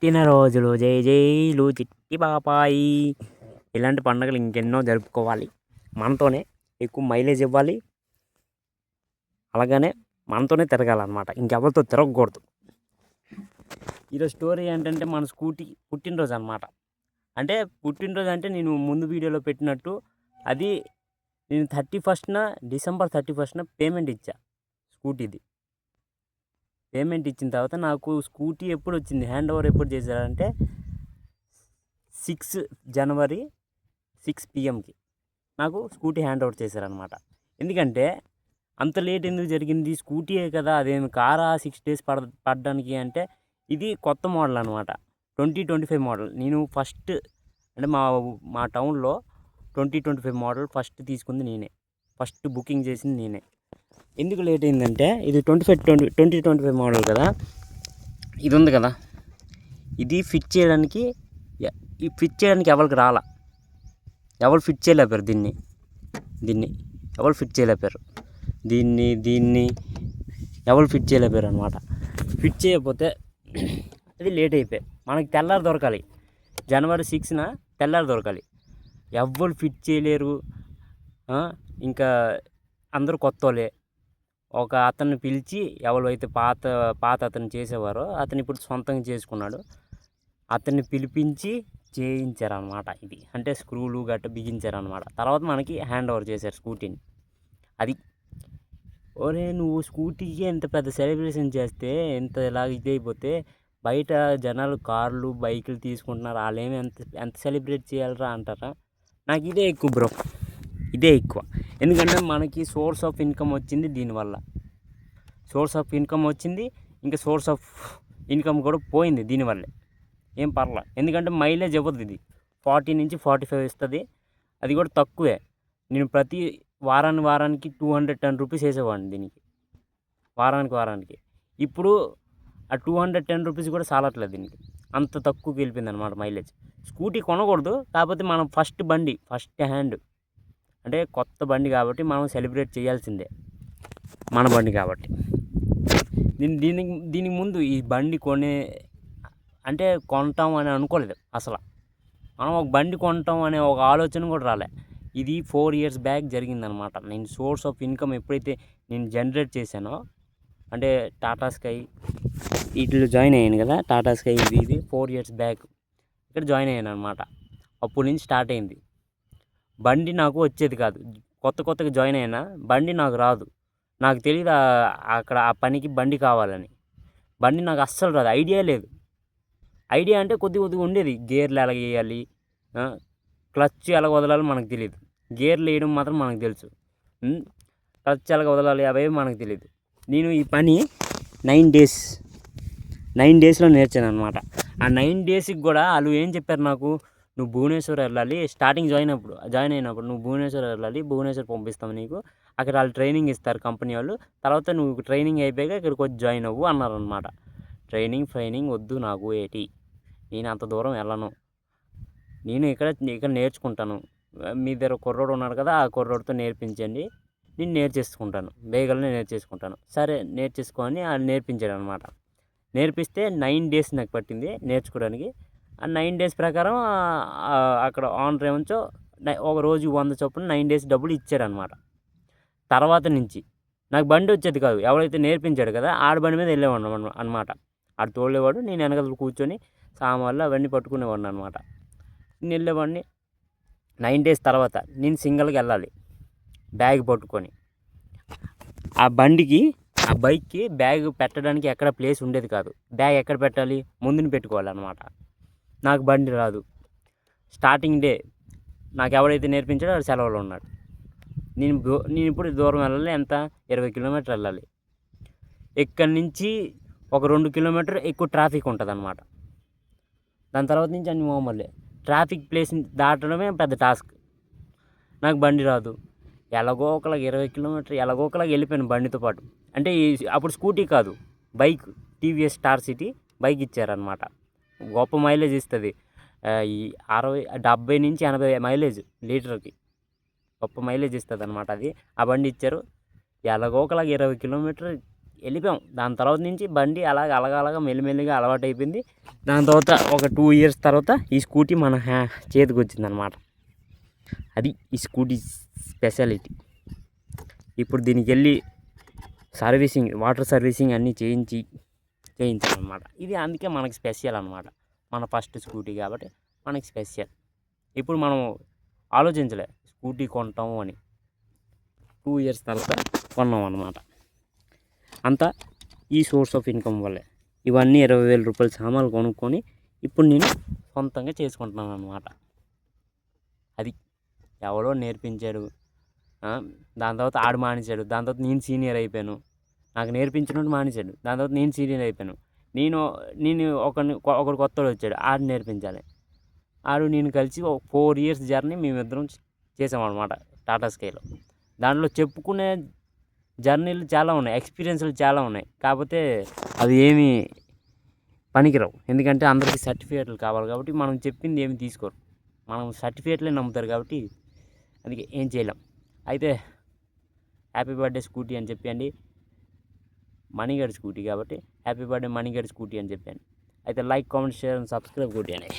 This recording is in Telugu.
పుట్టినరోజులు జై జైలు చిట్టి బాపాయి. ఇలాంటి పండుగలు ఇంకెన్నో జరుపుకోవాలి. మనతోనే ఎక్కువ మైలేజ్ ఇవ్వాలి. అలాగనే మనతోనే తిరగాలన్నమాట. ఇంకెవరితో తిరగకూడదు. ఈరోజు స్టోరీ ఏంటంటే మన స్కూటీ పుట్టినరోజు అనమాట. అంటే పుట్టినరోజు అంటే నేను ముందు వీడియోలో పెట్టినట్టు అది నేను డిసెంబర్ 31న పేమెంట్ ఇచ్చా స్కూటీది. పేమెంట్ ఇచ్చిన తర్వాత నాకు స్కూటీ ఎప్పుడు వచ్చింది, హ్యాండ్ ఓవర్ ఎప్పుడు చేశారంటే 6 జనవరి 6 PM నాకు స్కూటీ హ్యాండ్ ఓవర్ చేశారనమాట. ఎందుకంటే అంత లేట్ ఎందుకు జరిగింది? స్కూటీయే కదా, అదేమి కారా 6 days పడడానికి అంటే ఇది కొత్త మోడల్ అనమాట. 2025 మోడల్. నేను ఫస్ట్ అంటే మా టౌన్లో 2025 మోడల్ ఫస్ట్ తీసుకుంది నేనే, ఫస్ట్ బుకింగ్ చేసింది నేనే. ఎందుకు లేట్ అయిందంటే ఇది 2025 మోడల్ కదా, ఇది ఉంది కదా, ఇది ఫిట్ చేయడానికి ఎవరికి రాలా, ఎవరు ఫిట్ చేయలేపారు దీన్ని ఎవరు ఫిట్ చేయలేపారు దీన్ని ఎవరు ఫిట్ చేయలేపారు అనమాట. ఫిట్ చేయకపోతే అది లేట్ అయిపోయి మనకి తెల్లారి దొరకాలి. జనవరి 6న తెల్లారి దొరకాలి. ఎవ్వరు ఫిట్ చేయలేరు. ఇంకా అందరూ కొత్తోళ్ళే. ఒక అతన్ని పిలిచి, ఎవరైతే పాత అతను చేసేవారో అతను ఇప్పుడు సొంతంగా చేసుకున్నాడు, అతన్ని పిలిపించి చేయించారనమాట. ఇది అంటే స్క్రూలు గట్ట బిగించారనమాట. తర్వాత మనకి హ్యాండ్ ఓవర్ చేశారు స్కూటీని. అది ఒరే, నువ్వు స్కూటీకి ఎంత పెద్ద సెలబ్రేషన్ చేస్తే, ఎంత ఇలాగ ఇదైపోతే బయట జనాలు కార్లు బైకులు తీసుకుంటున్నారు, వాళ్ళేమి ఎంత సెలబ్రేట్ చేయాలరా అంటారా? నాకు ఇదే ఎక్కువ బ్రో, ఇదే ఎక్కువ. ఎందుకంటే మనకి సోర్స్ ఆఫ్ ఇన్కమ్ వచ్చింది దీనివల్ల. సోర్స్ ఆఫ్ ఇన్కమ్ వచ్చింది, ఇంకా సోర్స్ ఆఫ్ ఇన్కమ్ కూడా పోయింది దీనివల్లే. ఏం పర్లా, ఎందుకంటే మైలేజ్ ఇవ్వదు. ఇది 40 నుంచి 45 ఇస్తుంది. అది కూడా తక్కువే. నేను ప్రతి వారానికి 210 రూపీస్ వేసేవాడిని దీనికి, వారానికి. ఇప్పుడు ఆ 210 రూపీస్ కూడా చాలట్లేదు దీనికి, అంత తక్కువకి వెళ్ళిపోయింది అనమాట మైలేజ్. స్కూటీ కొనకూడదు, కాకపోతే మనం ఫస్ట్ హ్యాండ్ అంటే కొత్త బండి కాబట్టి మనం సెలబ్రేట్ చేయాల్సిందే, మన బండి కాబట్టి. దీనికి ముందు ఈ బండి కొంటాం అని అనుకోలేదు అసలు. మనం ఒక బండి కొంటాం అనే ఒక ఆలోచన కూడా రాలే. ఇది 4 years బ్యాక్ జరిగిందనమాట. నేను సోర్స్ ఆఫ్ ఇన్కమ్ ఎప్పుడైతే నేను జనరేట్ చేశానో, అంటే టాటా స్కై వీటిలో జాయిన్ అయ్యాను కదా, టాటా స్కై ఇది 4 years బ్యాక్ ఇక్కడ జాయిన్ అయ్యాను అనమాట. అప్పటి నుంచి స్టార్ట్ అయింది. బండి నాకు వచ్చేది కాదు. కొత్తగా జాయిన్ అయినా బండి నాకు రాదు. నాకు తెలియదు అక్కడ ఆ పనికి బండి కావాలని. బండి నాకు అస్సలు రాదు, ఐడియా లేదు. ఐడియా అంటే కొద్దిగా ఉండేది. గేర్లు ఎలా వేయాలి, క్లచ్ ఎలా వదలాలో మనకు తెలియదు. గేర్లు వేయడం మాత్రం మనకు తెలుసు, క్లచ్ ఎలా వదలాలి అవేవి మనకు తెలియదు. నేను ఈ పని 9 daysలో నేర్చాను అనమాట. ఆ 9 daysకి కూడా వాళ్ళు ఏం చెప్పారు నాకు, నువ్వు భువనేశ్వర్ వెళ్ళాలి. స్టార్టింగ్ జాయిన్ అయినప్పుడు నువ్వు భువనేశ్వర్ వెళ్ళాలి, భువనేశ్వర్ పంపిస్తాము నీకు, అక్కడ వాళ్ళు ట్రైనింగ్ ఇస్తారు కంపెనీ వాళ్ళు. తర్వాత నువ్వు ట్రైనింగ్ అయిపోయాక ఇక్కడికి వచ్చి జాయిన్ అవ్వు అన్నారు అనమాట. ట్రైనింగ్ వద్దు నాకు, నేను అంత దూరం వెళ్ళను. నేను ఇక్కడ నేర్చుకుంటాను. మీ దగ్గర కుర్రోడు ఉన్నాడు కదా, ఆ కుర్రోడితో నేర్పించండి, నేను నేర్చేసుకుంటాను, బేగల్ని నేర్చేసుకుంటాను. సరే నేర్చేసుకొని ఆయన నేర్పించాడు అనమాట. నేర్పిస్తే 9 days నాకు పట్టింది నేర్చుకోవడానికి. ఆ 9 days ప్రకారం అక్కడ ఆనర్ ఏమంచో ఒక రోజు 100 చొప్పున 9 days డబ్బులు ఇచ్చారనమాట. తర్వాత నుంచి నాకు బండి వచ్చేది కాదు. ఎవరైతే నేర్పించాడు కదా, ఆడ బండి మీద వెళ్ళేవాడు అనమాట. ఆడు తోలేవాడు, నేను వెనకాల కూర్చొని సామాన్లు అవన్నీ పట్టుకునేవాడిని అనమాట. నేను వెళ్ళేవాడిని. 9 days తర్వాత నేను సింగిల్గా వెళ్ళాలి, బ్యాగ్ పట్టుకొని. ఆ బైక్కి బ్యాగ్ పెట్టడానికి ఎక్కడ ప్లేస్ ఉండేది కాదు. బ్యాగ్ ఎక్కడ పెట్టాలి, ముందుని పెట్టుకోవాలన్నమాట. నాకు బండి రాదు. స్టార్టింగ్ డే నాకు ఎవరైతే నేర్పించాడో వాడు సెలవులో ఉన్నాడు. నేను ఇప్పుడు దూరం వెళ్ళాలి, ఎంత 20 kilometers వెళ్ళాలి. ఇక్కడి నుంచి ఒక 2 kilometers ఎక్కువ ట్రాఫిక్ ఉంటుంది అనమాట. దాని తర్వాత నుంచి అన్ని మామూలే. ట్రాఫిక్ ప్లేస్ దాటడమే పెద్ద టాస్క్. నాకు బండి రాదు. ఎలాగో ఒకలాగా 20 kilometers ఎలాగో ఒకలాగా వెళ్ళిపోయాను బండితో పాటు. అంటే అప్పుడు స్కూటీ కాదు, bike, TVS star city bike ఇచ్చారనమాట. గొప్ప మైలేజ్ ఇస్తుంది. ఈ 70 నుంచి 80 మైలేజ్ లీటర్కి, గొప్ప మైలేజ్ ఇస్తుంది అనమాట అది. ఆ బండి ఇచ్చారు. ఎలాగో ఒకలాగా 20 kilometers వెళ్ళిపోయాం. దాని తర్వాత నుంచి బండి అలాగ మెల్లిమెల్లిగా అలవాటు అయిపోయింది. దాని తర్వాత ఒక 2 years తర్వాత ఈ స్కూటీ మన చేతికి వచ్చిందనమాట. అది ఈ స్కూటీ స్పెషాలిటీ. ఇప్పుడు దీనికి వెళ్ళి సర్వీసింగ్, వాటర్ సర్వీసింగ్ అన్నీ చేయించాలన్నమాట. ఇది అందుకే మనకి స్పెషల్ అనమాట. మన ఫస్ట్ స్కూటీ కాబట్టి మనకి స్పెషల్. ఇప్పుడు మనం ఆలోచించలే స్కూటీ కొంటాము అని. 2 years తర్వాత కొన్నాం అన్నమాట. అంతా ఈ సోర్స్ ఆఫ్ ఇన్కమ్ వల్లే. ఇవన్నీ 20,000 రూపాయల సామాన్లు కొనుక్కొని ఇప్పుడు నేను సొంతంగా చేసుకుంటున్నాను అనమాట. అది ఎవడో నేర్పించాడు, దాని తర్వాత ఆడు మానేశాడు, దాని తర్వాత నేను సీనియర్ అయిపోయాను. నాకు నేర్పించినట్టు మానేశాడు, దాని తర్వాత నేను సీనియర్ అయిపోయాను. నేను ఒకడు కొత్తడు వచ్చాడు, ఆడు నేర్పించాలి. ఆడు నేను కలిసి 4 years జర్నీ మేమిద్దరం చేసామన్నమాట టాటా స్కైలో. దాంట్లో చెప్పుకునే జర్నీలు చాలా ఉన్నాయి, ఎక్స్పీరియన్స్లు చాలా ఉన్నాయి. కాకపోతే అవి ఏమీ పనికిరావు. ఎందుకంటే అందరికీ సర్టిఫికేట్లు కావాలి కాబట్టి మనం చెప్పింది ఏమి తీసుకోరు. మనం సర్టిఫికేట్లే నమ్ముతారు కాబట్టి అందుకే ఏం చేయలేం. అయితే హ్యాపీ బర్త్డే స్కూటీ అని చెప్పండి. మణిగాడి స్కూటీ కాబట్టి హ్యాపీ బర్త్డే మణిగాడి స్కూటీ అని చెప్పాను. అయితే like, comment, share and subscribe కొట్టండి.